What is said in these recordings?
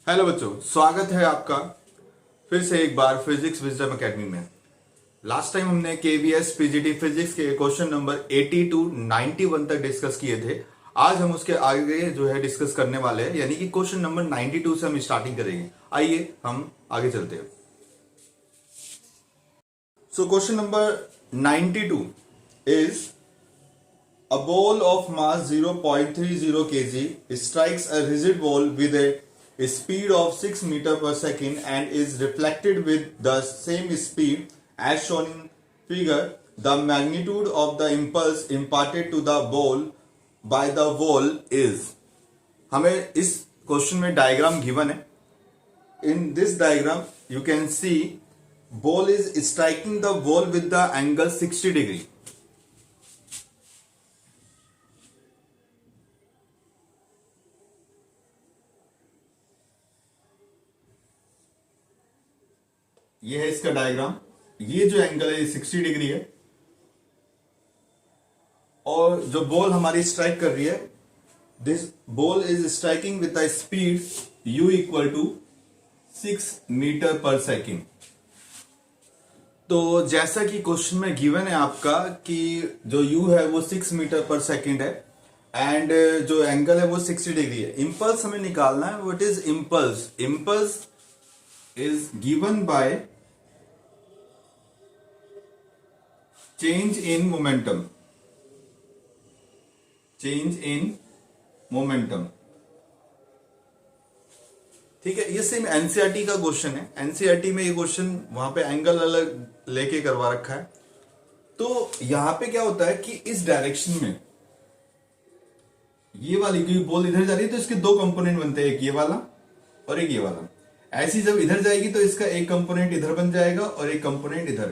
Hello बच्चों, स्वागत है आपका फिर से एक बार फिजिक्स विजडम एकेडमी में। लास्ट टाइम हमने केवीएस पीजीटी फिजिक्स के क्वेश्चन नंबर 80 टू 91 तक डिस्कस किए थे। आज हम उसके आगे जो है डिस्कस करने वाले हैं, यानी कि क्वेश्चन नंबर 92 से हम स्टार्टिंग करेंगे। आइए हम आगे चलते हैं। So question number 92 is a ball of mass 0.30 kg strikes a rigid wall with a speed of 6 meter per second and is reflected with the same speed as shown in figure. The magnitude of the impulse imparted to the ball by the wall is. हमें इस question में diagram given है. In this diagram you can see ball is striking the wall with the angle 60 degree. ये है इसका diagram. ये जो angle है 60 डिग्री है और जो बॉल हमारी स्ट्राइक कर रही है, this ball is striking with the speed u equal to 6 metre per second. तो जैसा कि क्वेश्चन में गिवन है आपका कि जो u है वो 6 मीटर पर सेकेंड है एंड जो एंगल है वो 60 डिग्री है। इंपल्स हमें निकालना है। What is impulse? Impulse is given by change in momentum. Change in momentum. ठीक है, ये सेम एनसीईआरटी का क्वेश्चन है। एनसीईआरटी में ये क्वेश्चन वहां पे एंगल अलग लेके करवा रखा है। तो यहां पे क्या होता है कि इस डायरेक्शन में ये वाली क्योंकि बॉल इधर जा रही है तो इसके दो कंपोनेंट बनते हैं, एक ये वाला और एक ये वाला। ऐसी जब इधर जाएगी तो इसका एक कंपोनेंट इधर बन जाएगा और एक कंपोनेंट इधर।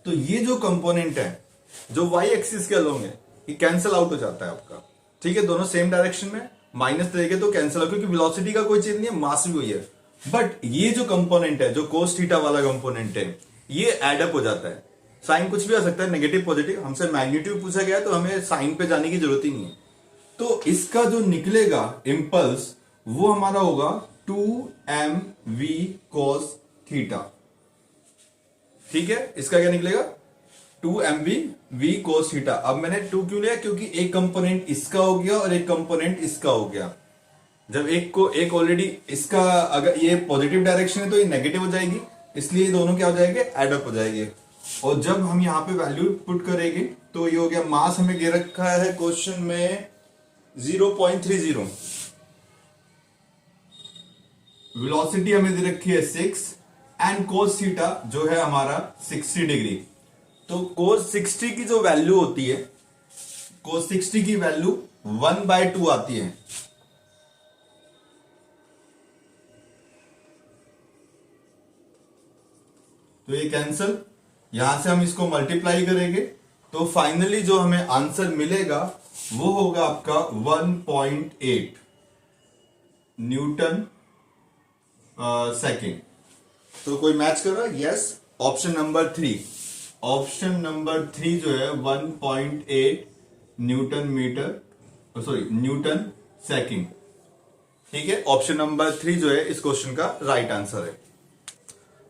तो ये जो कंपोनेंट है जो वाई एक्सिस के अलोंग है, ये कैंसिल आउट हो जाता है आपका। ठीक है, दोनों सेम डायरेक्शन में माइनस देंगे तो कैंसिल आउट, क्योंकि वेलोसिटी का कोई चेंज नहीं है, मास भी वही है। बट ये जो कंपोनेंट है, जो कोस थीटा वाला कंपोनेंट है, ये एडअप हो जाता है। साइन कुछ भी आ सकता है, नेगेटिव पॉजिटिव। हमसे मैग्नीट्यूड पूछा गया तो हमें साइन पे जाने की जरूरत ही नहीं है। तो इसका जो निकलेगा इंपल्स वो हमारा होगा 2mv cos थीटा। ठीक है, इसका क्या निकलेगा? 2mv cos theta. अब मैंने 2 क्यों लिया? क्योंकि एक कंपोनेंट इसका हो गया और एक कंपोनेंट इसका हो गया। जब एक ऑलरेडी इसका, अगर ये पॉजिटिव डायरेक्शन है तो ये नेगेटिव हो जाएगी, इसलिए ये दोनों क्या हो जाएंगे? एडअप हो जाएंगे। और जब हम यहां पे वैल्यू पुट करेंगे तो ये हो गया, मास हमें दे रखा है क्वेश्चन में 0.30, वेलोसिटी हमें दे रखी है 6 एंड कोस थीटा जो है हमारा 60 डिग्री। तो कोस 60 की जो वैल्यू होती है, कोस 60 की वैल्यू 1/2 आती है। तो ये कैंसल, यहां से हम इसको मल्टीप्लाई करेंगे तो फाइनली जो हमें आंसर मिलेगा वो होगा आपका 1.8 न्यूटन सेकेंड। तो कोई मैच कर रहा है? Yes, option number 3। Option number 3 जो है 1.8 newton metre, sorry newton second. ठीक है, ऑप्शन नंबर 3 जो है इस क्वेश्चन का राइट आंसर है।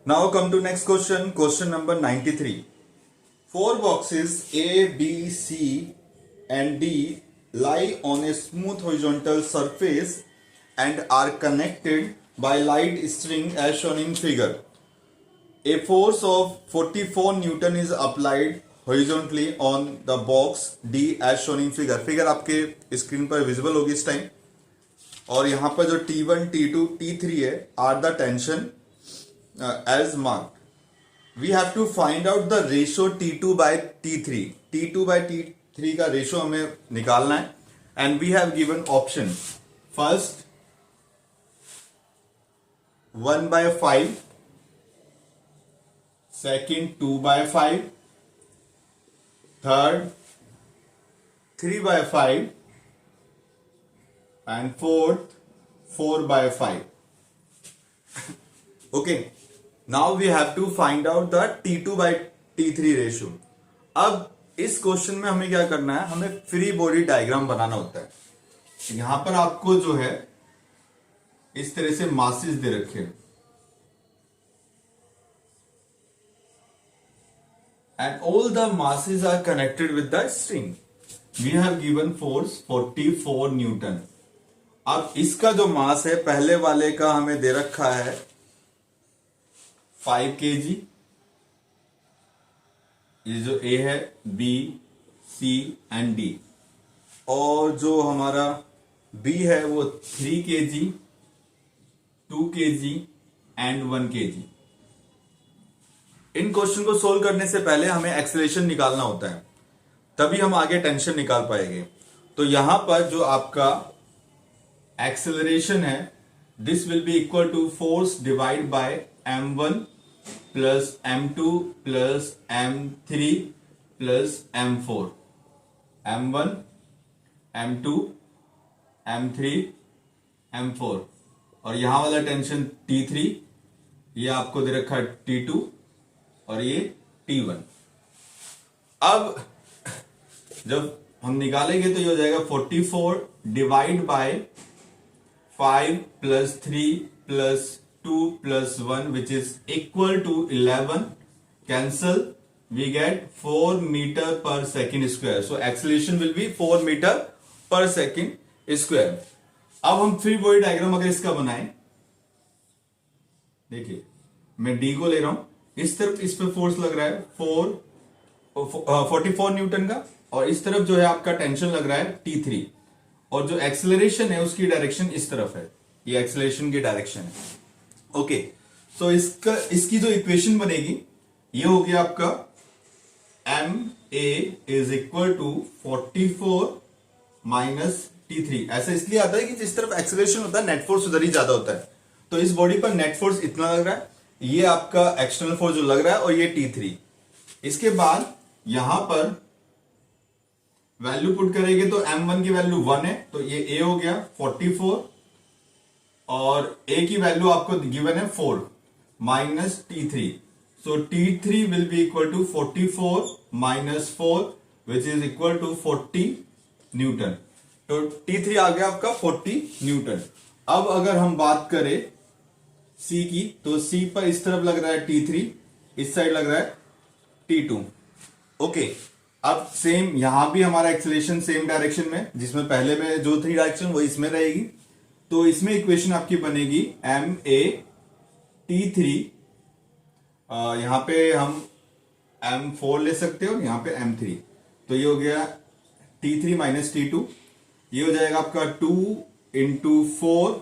Now come to next question, question number 93। 4 boxes A, B, C and D lie on a smooth horizontal surface and are connected by light string as shown in figure. A force of 44 Newton is applied horizontally on the box D as shown in figure. Figure आपके screen पर visible होगी इस time. और यहां पर जो T1, T2, T3 है are the tension as marked. We have to find out the ratio T2 by T3। T2 by T3 का रेशियो हमें निकालना है and we have given option. First 1/5, second 2/5, third 3/5 and fourth 4/5. Okay, now we have to find out the T2 by T3 ratio. अब इस question में हमें क्या करना है? हमें फ्री बॉडी डायग्राम बनाना होता है। यहां पर आपको जो है इस तरह से मासेस दे रखे हैं and all the masses are connected with the string. We have given force 44 Newton. अब इसका जो मास है पहले वाले का हमें दे रखा है 5 kg. ये जो A है B, C एंड D और जो हमारा B है वो 3 kg, 2 kg and 1 kg. In question को सोल्व करने से पहले हमें एक्सेलरेशन निकालना होता है, तभी हम आगे टेंशन निकाल पाएंगे. तो यहां पर जो आपका एक्सेलरेशन है this will be equal to force divide by m1 plus m2 plus m3 plus m4. m1 m2 m3 m4 और यहां वाला टेंशन T3, ये आपको दे रखा है T2 और ये T1. अब जब हम निकालेंगे तो ये हो जाएगा 44 divide by 5 plus 3 plus 2 plus 1 which is equal to 11. Cancel, we get 4 metre per second square. So acceleration will be 4 metre per second square. अब हम फ्री बॉडी डायग्राम अगर इसका बनाएं, देखिए मैं डी को ले रहा हूं, इस तरफ इस पर फोर्स लग रहा है 44 न्यूटन का और इस तरफ जो है आपका टेंशन लग रहा है T3 और जो एक्सेलरेशन है उसकी डायरेक्शन इस तरफ है, ये एक्सेलरेशन की डायरेक्शन है. ओके, सो इसकी जो इक्वेशन बनेगी ये हो गया आपका ma is equal to 44 minus T3. ऐसा इसलिए आता है कि जिस तरफ एक्सेलरेशन होता है नेट फोर्स उधर ही ज्यादा होता है. तो इस बॉडी पर नेट फोर्स इतना लग रहा है, ये आपका एक्सटर्नल फोर्स जो लग रहा है और ये T3. इसके बाद यहां पर वैल्यू पुट करेंगे तो m1 की वैल्यू 1 है तो ये A हो गया 44 और A की वैल्यू आपको गिवन है 4 minus T3. So T3 will be equal to 44 minus 4 which is equal to 40 newton. तो T3 आ गया आपका 40 न्यूटन. अब अगर हम बात करें C की, तो C पर इस तरफ लग रहा है T3, इस साइड लग रहा है T2. ओके, अब सेम यहां भी हमारा एक्सेलरेशन सेम डायरेक्शन में, जिसमें पहले में जो 3 डायरेक्शन वो इसमें रहेगी. तो इसमें इक्वेशन आपकी बनेगी ma T3, यहां पे हम m4 ले सकते हो, यहां पे m3. तो ये हो गया T3 माइनस T2. ये हो जाएगा आपका 2 इंटू 4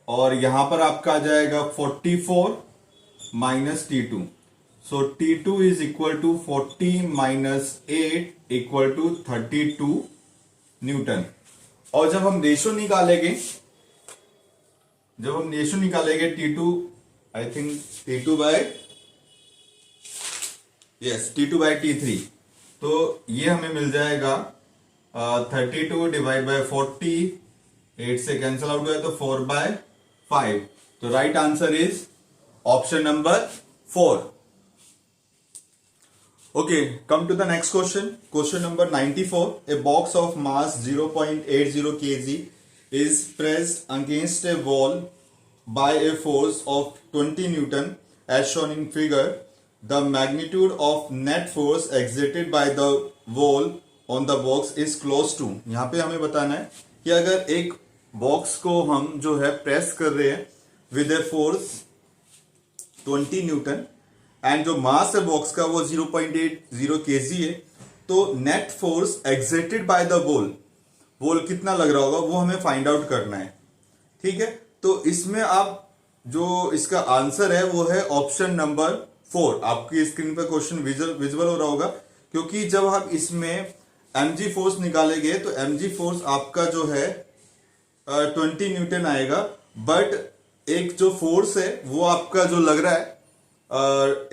और यहां पर आपका आ जाएगा 44 minus T2. So T2 is equal to 40 minus 8 equal to 32 newton. और जब हम रेशो निकालेंगे T2, I think T2 bye T3, तो ये हमें मिल जाएगा 32 डिवाइड बाय 40, 8 से कैंसिल आउट हुआ तो 4 बाय 5. तो right answer is option number 4. Okay, come to the next question. Question number 94. A box of mass 0.80 kg is pressed against a wall by a force of 20 Newton as shown in figure. The magnitude of net force exerted by the wall on the box is close to. यहाँ पे हमें बताना है कि अगर एक box को हम जो है प्रेस कर रहे हैं with a force 20 Newton and जो मास है बॉक्स का वो 0.80 kg है, तो net force exerted by the wall कितना लग रहा होगा वो हमें फाइंड आउट करना है. ठीक है, तो इसमें आप जो इसका आंसर है वो है ऑप्शन नंबर 4. आपकी स्क्रीन पर क्वेश्चन विजुअल हो रहा होगा, क्योंकि जब हम इसमें mg फोर्स निकालेंगे तो mg फोर्स आपका जो है 20 न्यूटन आएगा, बट एक जो फोर्स है वो आपका जो लग रहा है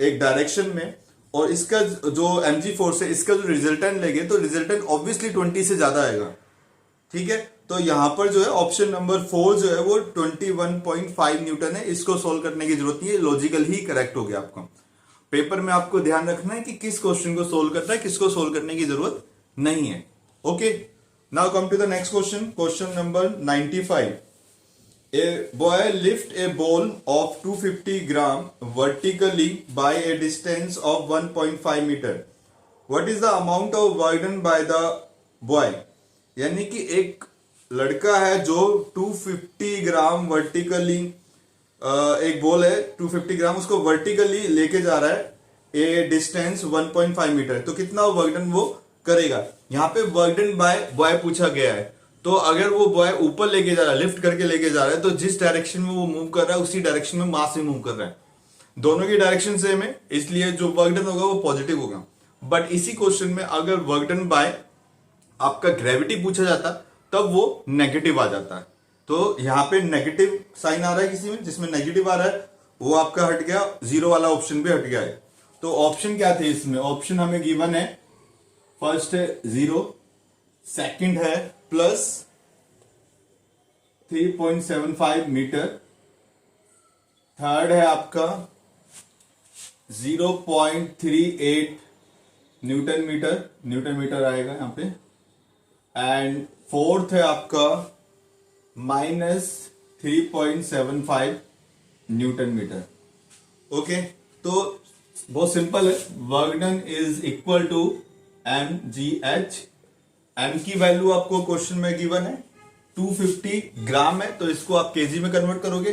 एक डायरेक्शन में, और इसका जो mg फोर्स है इसका जो रिजल्टेंट लेंगे तो रिजल्टेंट ऑब्वियसली 20 से ज्यादा आएगा. ठीक है, तो यहां पर जो है ऑप्शन नंबर 4 जो है वो 21.5 न्यूटन है. इसको सोल्व करने की जरूरत नहीं है, लॉजिकल ही करेक्ट हो गया आपका. पेपर में आपको ध्यान रखना है कि किस क्वेश्चन को सोल्व करना है, किसको सोल्व करने की जरूरत नहीं है. Okay, now come to the next question. Question number 95. A boy lift a ball of 250 gram vertically by a distance of 1.5 meter. What is the amount of work done by the boy? यानी कि एक लड़का है जो 250 ग्राम vertically, एक ball है 250 ग्राम, उसको vertically लेके जा रहा है ए डिस्टेंस 1.5 मीटर. तो कितना वर्क डन वो करेगा? यहाँ पे वर्क डन बाय बॉय पूछा गया है. तो अगर वो बॉय ऊपर लेके जा रहा है, लिफ्ट करके लेके जा रहा है, तो जिस डायरेक्शन में वो मूव कर रहा है उसी डायरेक्शन में मास भी मूव कर रहा है. दोनों की डायरेक्शन सेम है, इसलिए जो वर्क डन होगा वो पॉजिटिव होगा. बट इसी क्वेश्चन में अगर वर्क डन बाय आपका ग्रेविटी पूछा जाता तब वो नेगेटिव आ जाता है. तो यहाँ पे नेगेटिव साइन आ रहा है किसी में, जिसमें नेगेटिव आ रहा है वो आपका हट गया, जीरो वाला ऑप्शन भी हट गया है. तो ऑप्शन क्या थे इसमें? ऑप्शन हमें गिवन है, फर्स्ट है 0, सेकंड है प्लस 3.75 मीटर, थर्ड है आपका 0.38 न्यूटन मीटर आएगा यहाँ पे, एंड फोर्थ है आपका -3.75 न्यूटन मीटर. ओके, तो बहुत सिंपल है. Work done is equal to mgh. m की वैल्यू आपको क्वेश्चन में गिवन है 250 ग्राम है, तो इसको आप केजी में कन्वर्ट करोगे.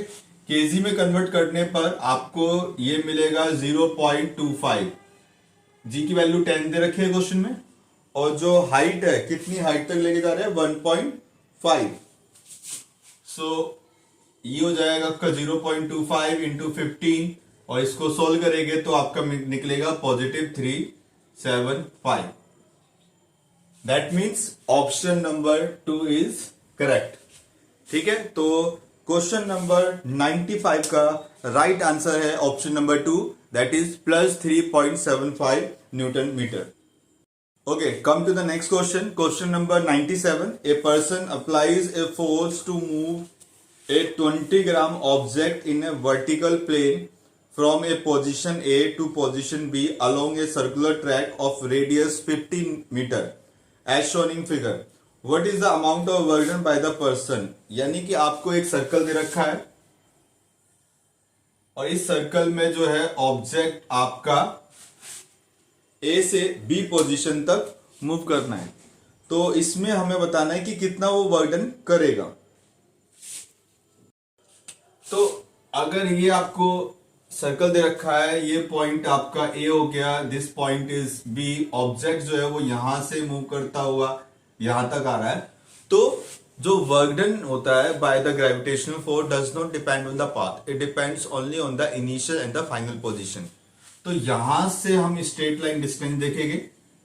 केजी में कन्वर्ट करने पर आपको ये मिलेगा 0.25. जी की वैल्यू 10 दे रखी है क्वेश्चन में, और जो हाइट है, कितनी हाइट तक लेके जा रहे हैं? 1.5. सो ये हो जाएगा आपका 0.25 इंटू 15, और इसको सोल्व करेंगे तो आपका निकलेगा +375. That means option number 2 is correct. ठीक है, तो क्वेश्चन नंबर 95 का राइट आंसर है option number 2, that is +3.75 newton metre. Okay, come to the next question. Question number 97. A person applies a force to move a 20 gram object in a vertical plane from a position A to position B along a circular track of radius 15 meter as shown in figure. What is the amount of work done by the person? यानी कि आपको एक circle दे रखा है और इस circle में जो है ऑब्जेक्ट आपका ए से बी पोजीशन तक मूव करना है. तो इसमें हमें बताना है कि कितना वो वर्क डन करेगा. तो अगर ये आपको सर्कल दे रखा है, ये पॉइंट आपका ए हो गया, this point is B, object जो है वो यहां से मूव करता हुआ यहां तक आ रहा है. तो जो वर्क डन होता है by the gravitational force does not depend on the path, it depends only on the initial and the final position. तो यहां से हम स्ट्रेट लाइन डिस्टेंस देखेंगे,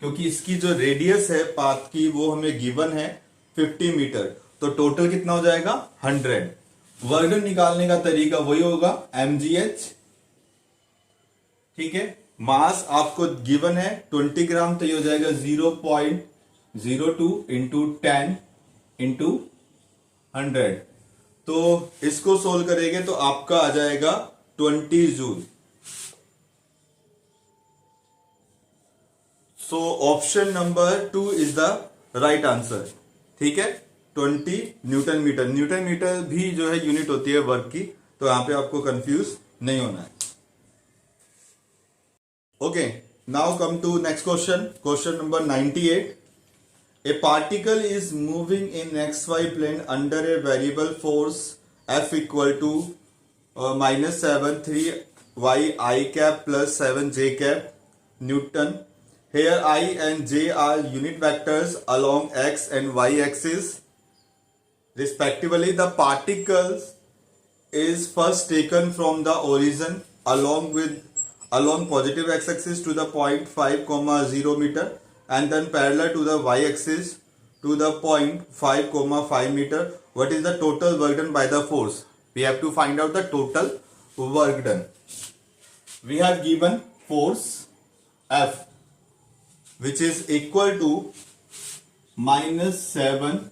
क्योंकि इसकी जो रेडियस है पाथ की वो हमें गिवन है 50 मीटर. तो टोटल कितना हो जाएगा? 100. वर्क डन निकालने का तरीका वही होगा, mgh. ठीक है, मास आपको गिवन है 20 ग्राम, तो ये हो जाएगा 0.02 इंटू 10 इंटू 100. तो इसको सोल्व करेंगे तो आपका आ जाएगा 20 joule. So option number 2 is the right answer. ठीक है, 20 न्यूटन मीटर. न्यूटन मीटर भी जो है यूनिट होती है वर्क की, तो यहां पे आपको कंफ्यूज नहीं होना है. Okay, now come to next question. Question number 98. A particle is moving in xy plane under a variable force F equal to -7 3y I cap plus 7 j cap Newton. Here I and j are unit vectors along x and y axis respectively. The particle is first taken from the origin along positive x-axis to the point 5, 0 meter, and then parallel to the y-axis to the point 5, 5 meter. What is the total work done by the force? We have to find out the total work done. We have given force F, which is equal to -7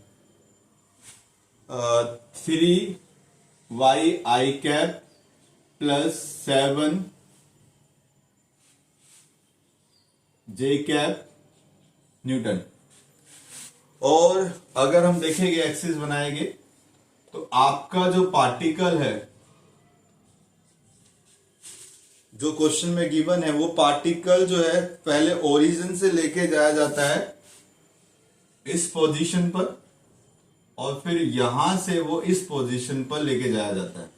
3y I cap plus 7 j cap Newton. और अगर हम देखेंगे axis बनाएंगे तो आपका जो particle है, जो क्वेश्चन में गिवन है, वो पार्टिकल जो है पहले ओरिजिन से लेके जाया जाता है इस पोजीशन पर, और फिर यहां से वो इस पोजीशन पर लेके जाया जाता है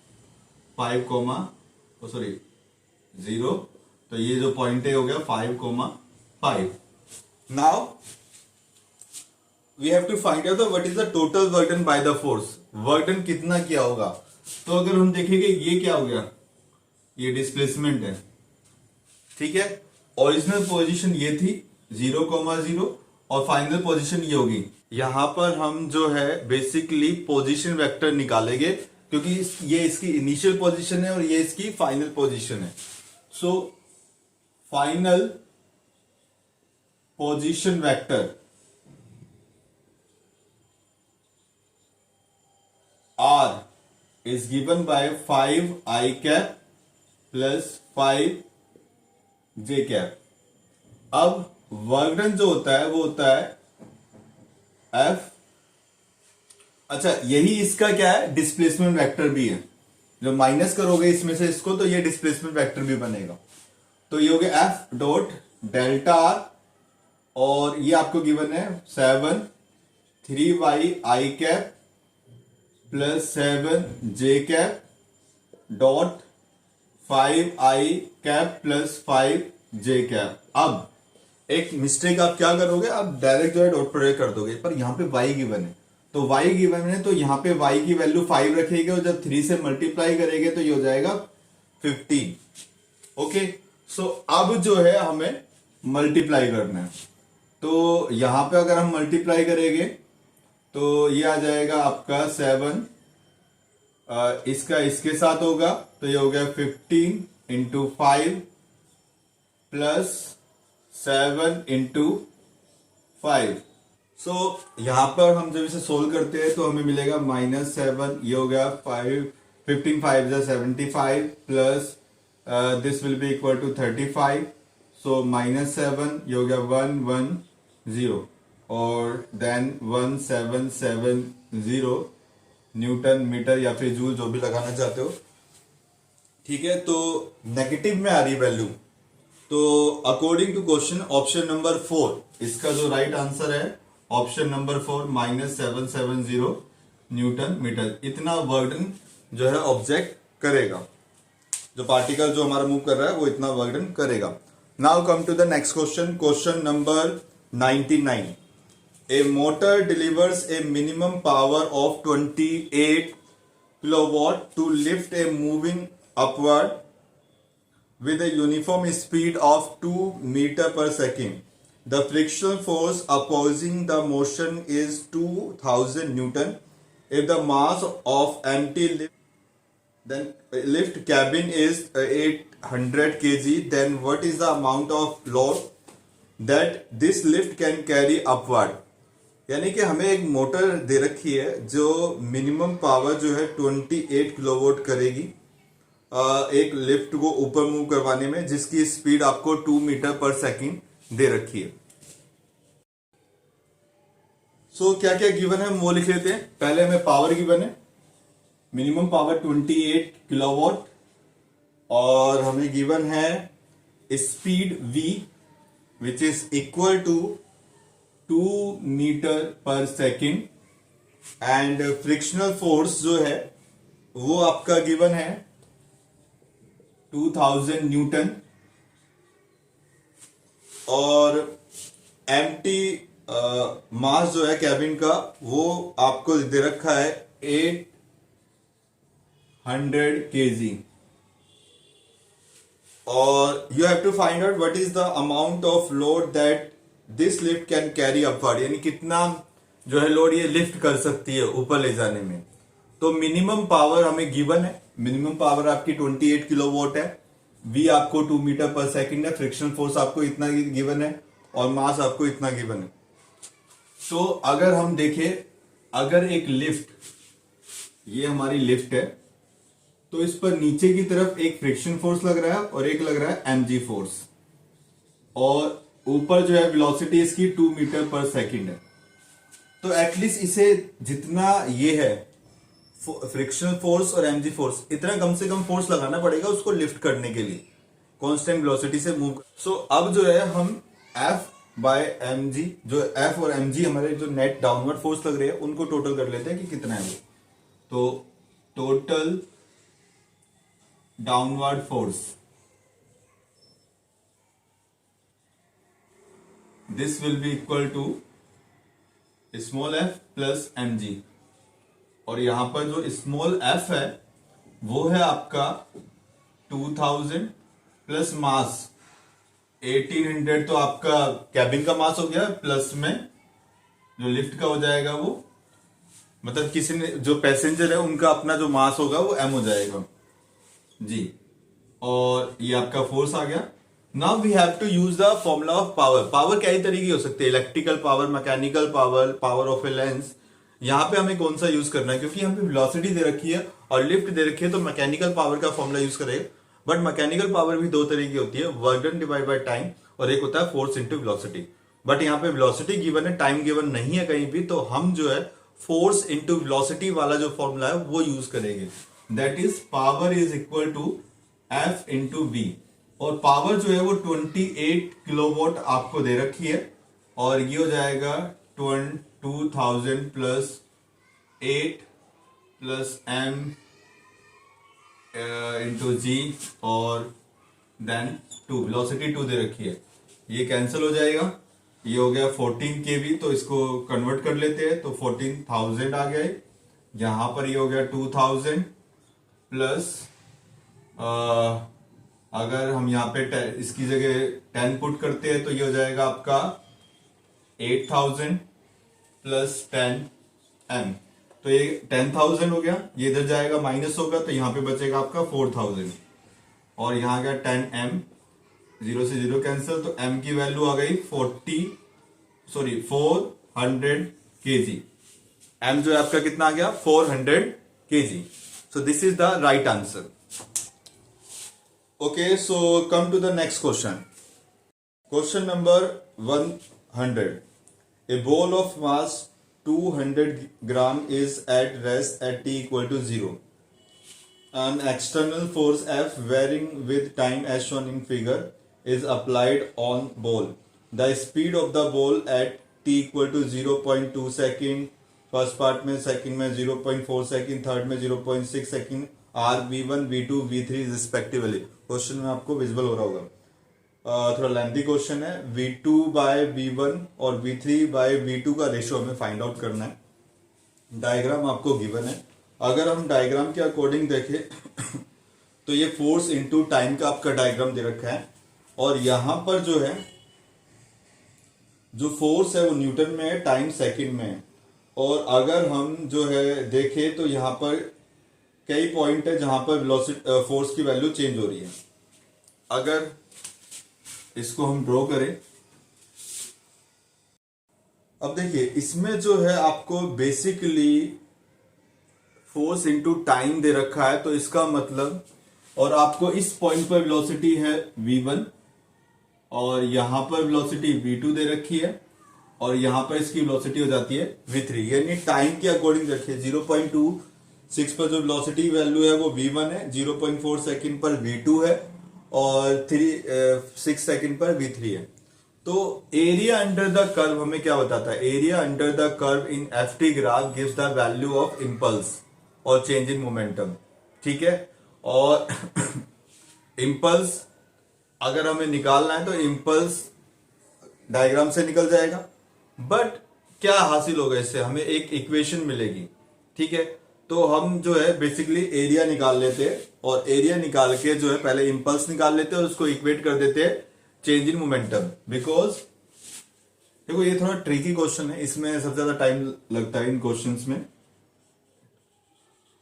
0। तो ये जो पॉइंट है हो गया 5,5। Now we have to find out what is the total work by the force. Work done कितना किया होगा? तो अगर हम देखेंगे ये क्या हो गया, ये डिस्प्लेसमेंट है, ठीक है। ओरिजिनल पोजीशन ये थी 0,0 और फाइनल पोजीशन ये होगी। यहां पर हम जो है बेसिकली पोजीशन वेक्टर निकालेंगे, क्योंकि ये इसकी इनिशियल पोजीशन है और ये इसकी फाइनल पोजीशन है। So final position vector R is given by 5i cap plus 5j cap। अब वर्क डन जो होता है वो होता है F। अच्छा, यही इसका क्या है, डिस्प्लेसमेंट वेक्टर भी है। जब माइनस करोगे इसमें से इसको तो ये डिस्प्लेसमेंट वेक्टर भी बनेगा। तो ये हो गया F डॉट डेल्टा R, और ये आपको गिवन है 7 3y i cap plus 7 j cap dot 5i cap plus 5j cap. अब एक मिस्टेक आप क्या करोगे, आप डायरेक्ट जो है डॉट प्रोडक्ट कर दोगे, पर यहां पे y गिवन है, तो y गिवन है तो यहां पे y की वैल्यू 5 रखेंगे और जब 3 से मल्टीप्लाई करेंगे तो ये हो जाएगा 15। ओके, सो अब जो है हमें मल्टीप्लाई करना है। तो यहां पे अगर हम मल्टीप्लाई करेंगे तो ये आ जाएगा आपका 7, इसका इसके साथ होगा तो ये हो गया 15 इंटू 5 प्लस 7 इंटू 5। सो यहां पर हम जब इसे सोल्व करते हैं तो हमें मिलेगा -7, ये हो गया 5, 15 5 जा 75 plus this will be equal to 35। So -7 ये हो गया 110 और देन 1770 न्यूटन मीटर या फिर जूल, जो भी लगाना चाहते हो, ठीक है। तो नेगेटिव में आ रही वैल्यू, तो according to question option number 4 इसका जो राइट आंसर है ऑप्शन नंबर 4 -770 न्यूटन मीटर। इतना वर्क जो है ऑब्जेक्ट करेगा, जो पार्टिकल जो हमारा मूव कर रहा है वो इतना वर्क करेगा। Now come to the next question, question number 99। A motor delivers a minimum power of 28 kilowatt to lift a moving upward with a uniform speed of 2 meter per second. The frictional force opposing the motion is 2000 Newton. If the mass of empty lift cabin is 800 kg, then what is the amount of load that this lift can carry upward? यानी कि हमें एक motor दे रखी है जो minimum power जो है 28 kilowatt करेगी एक लिफ्ट को ऊपर मूव करवाने में, जिसकी स्पीड आपको 2 मीटर पर सेकंड दे रखी है। सो क्या क्या गिवन है वो लिख लेते हैं। पहले हमें पावर गिवन है, मिनिमम पावर 28 किलोवाट, और हमें गिवन है speed v which is equal to 2 metre per second, and frictional force जो है वो आपका गिवन है 2000 न्यूटन, और एम्प्टी मास जो है कैबिन का वो आपको दे रखा है 800 kg, और you have to find out what is the amount of load that this lift can carry upward, यानी कितना जो है लोड ये लिफ्ट कर सकती है ऊपर ले जाने में। तो मिनिमम पावर हमें गिवन है, मिनिमम पावर आपकी 28 किलोवाट है, v आपको 2 मीटर पर सेकंड है, फ्रिक्शन फोर्स आपको इतना गिवन है, और मास आपको इतना गिवन है। तो अगर हम देखें, अगर एक लिफ्ट, ये हमारी लिफ्ट है, तो इस पर नीचे की तरफ एक फ्रिक्शन फोर्स लग रहा है और एक लग रहा है mg फोर्स, और ऊपर जो है वेलोसिटी इसकी 2 मीटर पर सेकंड है। तो एटलीस्ट इसे जितना ये है फ्रिक्शनल फोर्स और mg फोर्स, इतना कम से कम फोर्स लगाना पड़ेगा उसको लिफ्ट करने के लिए कांस्टेंट वेलोसिटी से मूव। सो अब जो है हम F बाय mg, जो F और mg हमारे जो नेट डाउनवर्ड फोर्स लग रहे हैं उनको टोटल कर लेते हैं कि कितना है वो। तो total downward force, this will be equal to small f plus mg, और यहां पर जो स्मॉल f है वो है आपका 2000 प्लस मास 1800, तो आपका कैबिन का मास हो गया, प्लस में जो लिफ्ट का हो जाएगा वो, मतलब किसी ने जो पैसेंजर है उनका अपना जो मास होगा वो m हो जाएगा जी। और ये आपका फोर्स आ गया। Now we have to use the formula of power. Power कई तरीके की हो सकती है, electrical power, mechanical power, power of a lens. यहाँ पे हमें कौन सा यूज करना है, क्योंकि यहाँ पे वेलोसिटी दे रखी है और लिफ्ट दे रखी है, तो मैकेनिकल पावर का फॉर्मूला यूज करेंगे। बट मैकेनिकल पावर भी दो तरह की होती है, work done divide by time, और एक होता है फोर्स इनटू वेलोसिटी। बट यहाँ पे वेलोसिटी गिवन है, टाइम गिवन नहीं है कहीं भी, तो हम जो है फोर्स इनटू वेलोसिटी वाला जो फॉर्मूला है वो यूज करेंगे। That is power is equal to F into v, और पावर जो है वो 28 किलोवाट आपको दे रखी है, और ये हो जाएगा 2000 प्लस 8 प्लस m इंटू जी, और देन 2, वेलोसिटी 2 दे रखी है, ये कैंसिल हो जाएगा। ये हो गया 14 kV, तो इसको कन्वर्ट कर लेते हैं, तो 14,000 आ गए। यहां पर ये हो गया 2000 प्लस अगर हम यहाँ पे इसकी जगह 10 पुट करते हैं तो ये हो जाएगा आपका 8000 प्लस 10m, तो ये 10,000 हो गया, ये इधर जाएगा माइनस होगा, तो यहाँ पे बचेगा आपका 4000, और यहाँ गया 10m, 0 से 0 कैंसिल, तो m की वैल्यू आ गई 400 kg। m जो है आपका कितना आ गया 400 kg। So this is the right answer. Okay, so come to the next question. Question number 100. A ball of mass 200 gram is at rest at t equal to 0. An external force F varying with time as shown in figure is applied on ball. The speed of the ball at t equal to 0.2 second, first part में, second में 0.4 second, third में 0.6 second, are V1, V2, V3 respectively. Question में आपको visible हो रहा होगा, थोड़ा lengthy question है। V2 बाय V1 और V3 बाय V2 का रेशियो हमें फाइंड आउट करना है। डायग्राम आपको गिवन है, अगर हम डायग्राम के अकॉर्डिंग देखें तो ये फोर्स इनटू टाइम का आपका डायग्राम दे रखा है, और यहां पर जो है जो फोर्स है वो न्यूटन में है, टाइम सेकंड में है। और अगर हम जो है देखें तो यहां पर कई पॉइंट है जहां पर वेलोसिटी फोर्स की वैल्यू चेंज हो रही है। अगर इसको हम ड्रॉ करें, अब देखिए इसमें जो है आपको बेसिकली फोर्स इनटू टाइम दे रखा है, तो इसका मतलब, और आपको इस पॉइंट पर वेलोसिटी है V1 और यहां पर वेलोसिटी V2 दे रखी है, और यहां पर इसकी वेलोसिटी हो जाती है V3, यानी टाइम के अकॉर्डिंग रखिए। 0.26 पर जो वेलोसिटी वैल्यू है वो V1 है, 0.4 सेकंड पर V2 है, और 6 सेकंड पर V3 है। तो एरिया अंडर द कर्व हमें क्या बताता है, area under the curve in FT graph gives the value of impulse और चेंज इन मोमेंटम, ठीक है। और इंपल्स अगर हमें निकालना है तो इंपल्स डायग्राम से निकल जाएगा, बट क्या हासिल होगा इससे, हमें एक इक्वेशन मिलेगी, ठीक है। तो हम जो है बेसिकली एरिया निकाल लेते हैं, और एरिया निकाल के जो है पहले इंपल्स निकाल लेते हैं और उसको इक्वेट कर देते हैं चेंज इन मोमेंटम। बिकॉज देखो ये थोड़ा ट्रिकी क्वेश्चन है, इसमें सबसे ज्यादा टाइम लगता है इन क्वेश्चंस में।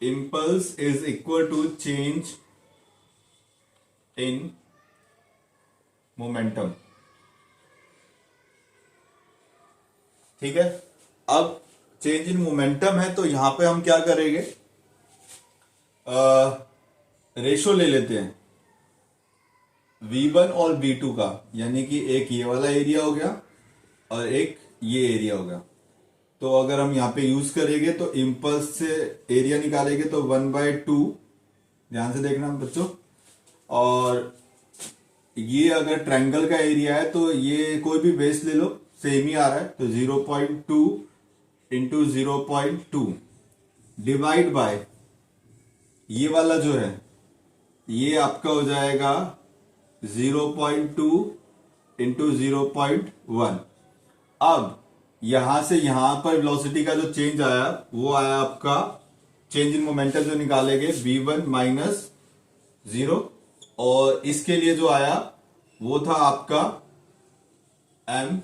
Impulse is equal to change in momentum, ठीक है। अब चेंज इन मोमेंटम है तो यहां पे हम क्या करेंगे, रेशो ले लेते हैं V1 और V2 का, यानी कि एक ये वाला एरिया हो गया और एक ये एरिया हो गया। तो अगर हम यहाँ पे यूज करेंगे तो इम्पल्स से एरिया निकालेंगे तो 1/2, ध्यान से देखना बच्चों। और ये अगर ट्रायंगल का एरिया है तो ये कोई भी बेस ले लो, सेम ही आ रहा है, तो 0.2 इंटू 0.2 डिवाइड बाय ये वाला जो है ये आपका हो जाएगा 0.2 इंटू 0.1। अब यहां से यहां पर वेलोसिटी का जो चेंज आया वो आया आपका चेंज इन मोमेंटम जो निकालेंगे v1 माइनस 0, और इसके लिए जो आया वो था आपका m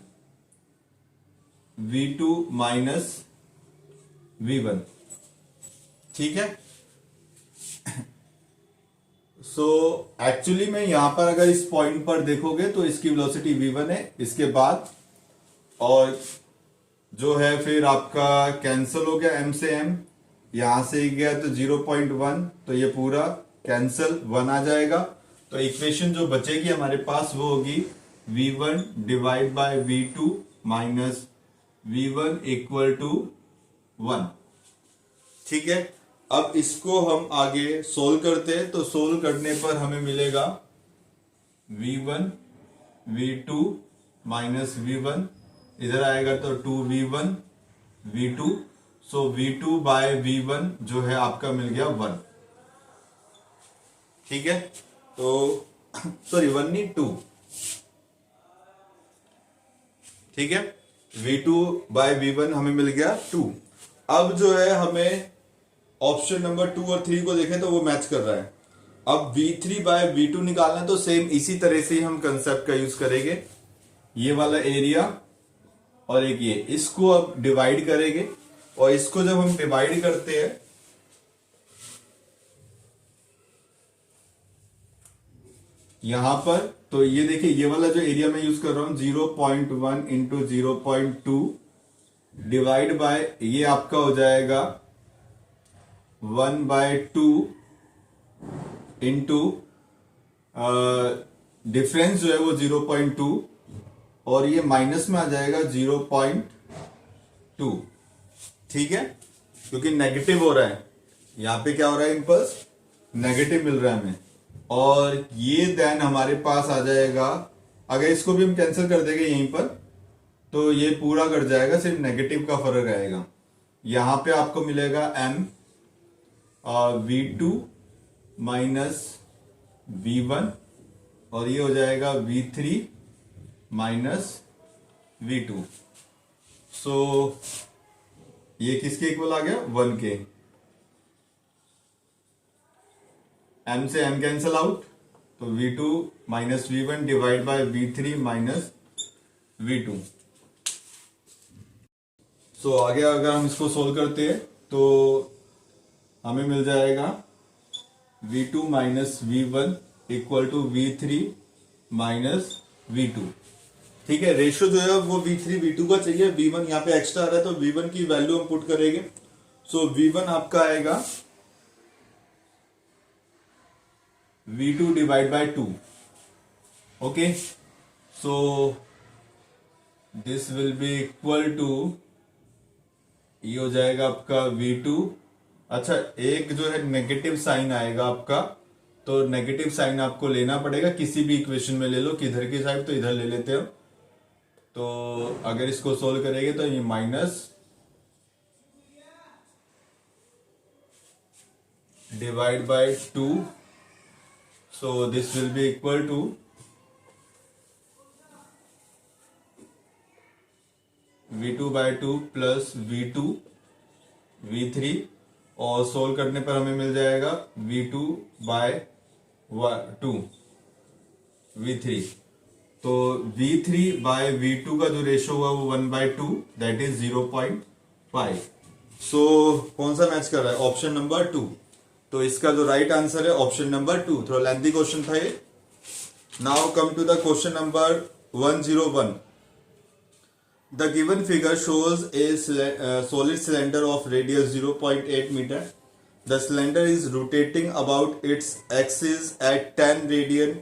v2 माइनस v1। ठीक है। सो एक्चुअली में यहां पर अगर इस पॉइंट पर देखोगे तो इसकी वेलोसिटी v1 है, इसके बाद और जो है फिर आपका कैंसिल हो गया m से m, यहां से ही गया तो 0.1, तो ये पूरा कैंसिल 1 आ जाएगा। तो इक्वेशन जो बचेगी हमारे पास वो होगी v1 divide by v2 minus v1 equal to 1। ठीक है। अब इसको हम आगे सोल्व करते हैं, तो सोल्व करने पर हमें मिलेगा v1 v2 माइनस v1, इधर आएगा तो 2v1 v2, सो v2 बाय v1 जो है आपका मिल गया 1। ठीक है। तो सॉरी 1 नहीं 2, ठीक है। v2 बाय v1 हमें मिल गया 2। अब जो है हमें ऑप्शन नंबर 2 और 3 को देखें तो वो मैच कर रहा है। अब v3 बाय v2 निकालना, तो सेम इसी तरह से ही हम कंसेप्ट का यूज करेंगे। ये वाला एरिया और एक ये, इसको अब डिवाइड करेंगे, और इसको जब हम डिवाइड करते हैं यहां पर, तो ये देखिए ये वाला जो एरिया मैं यूज कर रहा हूं 0.1 इंटू 0.2 डिवाइड बाय ये आपका हो जाएगा 1/2 इंटू डिफरेंस जो है वो 0.2, और ये माइनस में आ जाएगा 0.2। ठीक है, क्योंकि नेगेटिव हो रहा है, यहां पे क्या हो रहा है, इंपल्स नेगेटिव मिल रहा है हमें। और ये देन हमारे पास आ जाएगा, अगर इसको भी हम कैंसिल कर देंगे यहीं पर तो ये पूरा कट जाएगा, सिर्फ नेगेटिव का फर्क आएगा। यहां पे आपको मिलेगा m v2 माइनस v1, और ये हो जाएगा v3 माइनस v2। सो ये किसके इक्वल आ गया, 1 के। m से m कैंसल आउट, तो v2 minus v1 divide bye v3 minus v2। सो आगे अगर हम इसको सोल्व करते हैं तो हमें मिल जाएगा v2 minus v1 equal to v3 minus v2। ठीक है, रेशियो जो है वो v3 v2 का चाहिए, v1 यहाँ पे एक्स्ट्रा आ रहा है तो v1 की वैल्यू हम पुट करेंगे। सो v1 आपका आएगा v2 divide by 2। Okay, so this will be equal to, ये हो जाएगा आपका v2। अच्छा, एक जो है नेगेटिव साइन आएगा आपका, तो नेगेटिव साइन आपको लेना पड़ेगा, किसी भी इक्वेशन में ले लो, किधर की साइड तो इधर ले लेते हो। तो अगर इसको सोल्व करेंगे तो ये minus divide by 2, so this will be equal to v2 by 2 plus v2 v3, और सोल्व करने पर हमें मिल जाएगा v2 बाय 2 v3। तो v3 बाय v2 का जो रेशियो हुआ वो 1/2, दैट इज 0.5। सो कौन सा मैच कर रहा है, ऑप्शन नंबर 2। तो इसका जो राइट आंसर है ऑप्शन नंबर 2। थोड़ा लेंथी क्वेश्चन था ये। Now come to the question number 101। The given figure shows a solid cylinder of radius 0.8 meter. The cylinder is rotating about its axis at 10 radian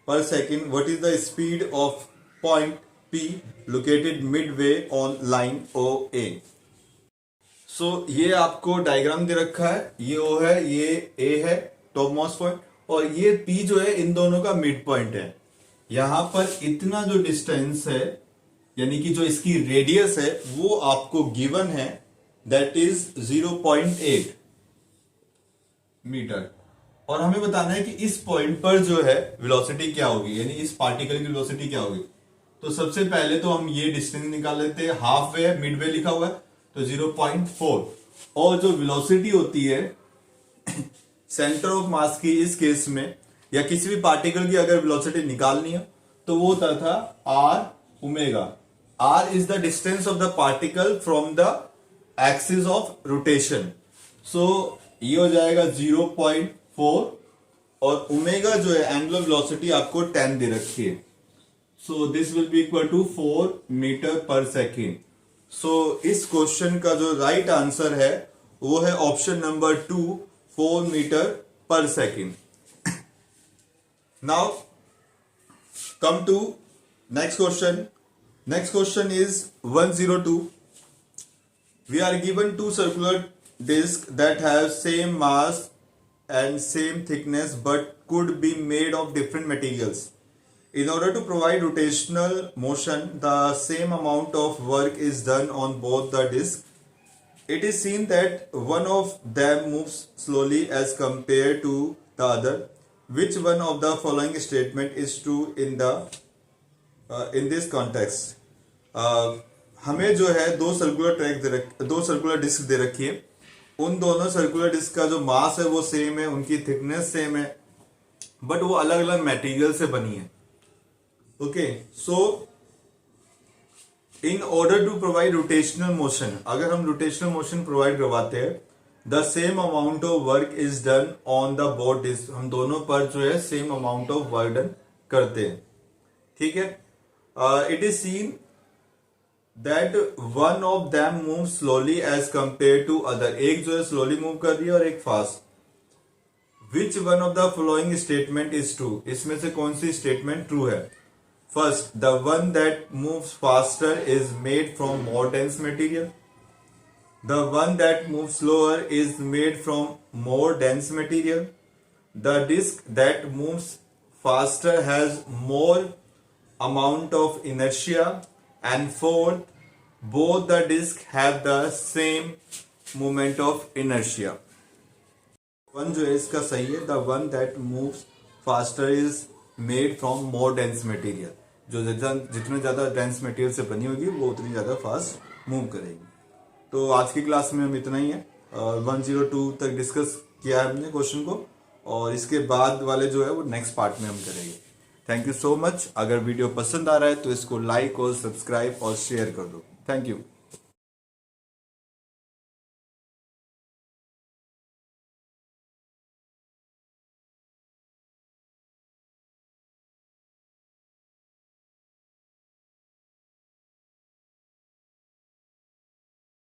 per second. What is the speed of point P located midway on line OA? सो ये आपको diagram दे रखा है, ये O है, ये A है top most point, और ये P जो है इन दोनों का मिड पॉइंट है। यहां पर इतना जो डिस्टेंस है, यानी कि जो इसकी रेडियस है वो आपको गिवन है, दैट इज 0.8 मीटर। और हमें बताना है कि इस पॉइंट पर जो है वेलोसिटी क्या होगी, यानी इस पार्टिकल की वेलोसिटी क्या होगी। तो सबसे पहले तो हम ये डिस्टेंस निकाल लेते हैं, हाफ वे है, मिड वे लिखा हुआ है, तो 0.4। और जो वेलोसिटी होती है सेंटर ऑफ मास की इस केस में, या किसी भी पार्टिकल की अगर वेलोसिटी निकालनी है तो वो होता था r omega. r is the distance of the particle from the axis of rotation. So ये हो जाएगा 0.4, और ओमेगा जो है एंगुलर वेलोसिटी आपको 10 दे रखी है। So this will be equal to 4 metre per second. So इस क्वेश्चन का जो राइट आंसर है वो है option number 2, 4 metre per second. Now come to next question. Next question is 102. We are given two circular discs that have same mass and same thickness but could be made of different materials. In order to provide rotational motion, the same amount of work is done on both the discs. It is seen that one of them moves slowly as compared to the other. Which one of the following statement is true in this context? हमें जो है दो circular disc दे रखी है। उन दोनों circular disc का जो मास है वो सेम है, उनकी थिकनेस सेम है, बट वो अलग अलग मटेरियल से बनी है। Okay, so in order to provide rotational motion, अगर हम रोटेशनल मोशन प्रोवाइड करवाते हैं, the same amount of work is done on the both disc, हम दोनों पर जो है same amount of work done करते हैं। ठीक है, it is seen that one of them moves slowly as compared to other, एक जो है slowly move कर रही है और एक fast. Which one of the following statement is true? इसमें से कौन सी statement true है? First, the one that moves faster is made from more dense material. The one that moves slower is made from more dense material. The disc that moves faster has more amount of inertia. And fourth, both the discs have the same moment of inertia. One जो है इसका सही है, the one that moves faster is made from more dense material. जो जितने ज्यादा dense material से बनी होगी वो उतनी ज्यादा फास्ट मूव करेगी। तो आज की क्लास में हम इतना ही है, 102 तक डिस्कस किया है हमने क्वेश्चन को, और इसके बाद वाले जो है वो नेक्स्ट पार्ट में हम करेंगे। Thank you so much. अगर वीडियो पसंद आ रहा है तो इसको लाइक और सब्सक्राइब और शेयर कर दो। Thank you.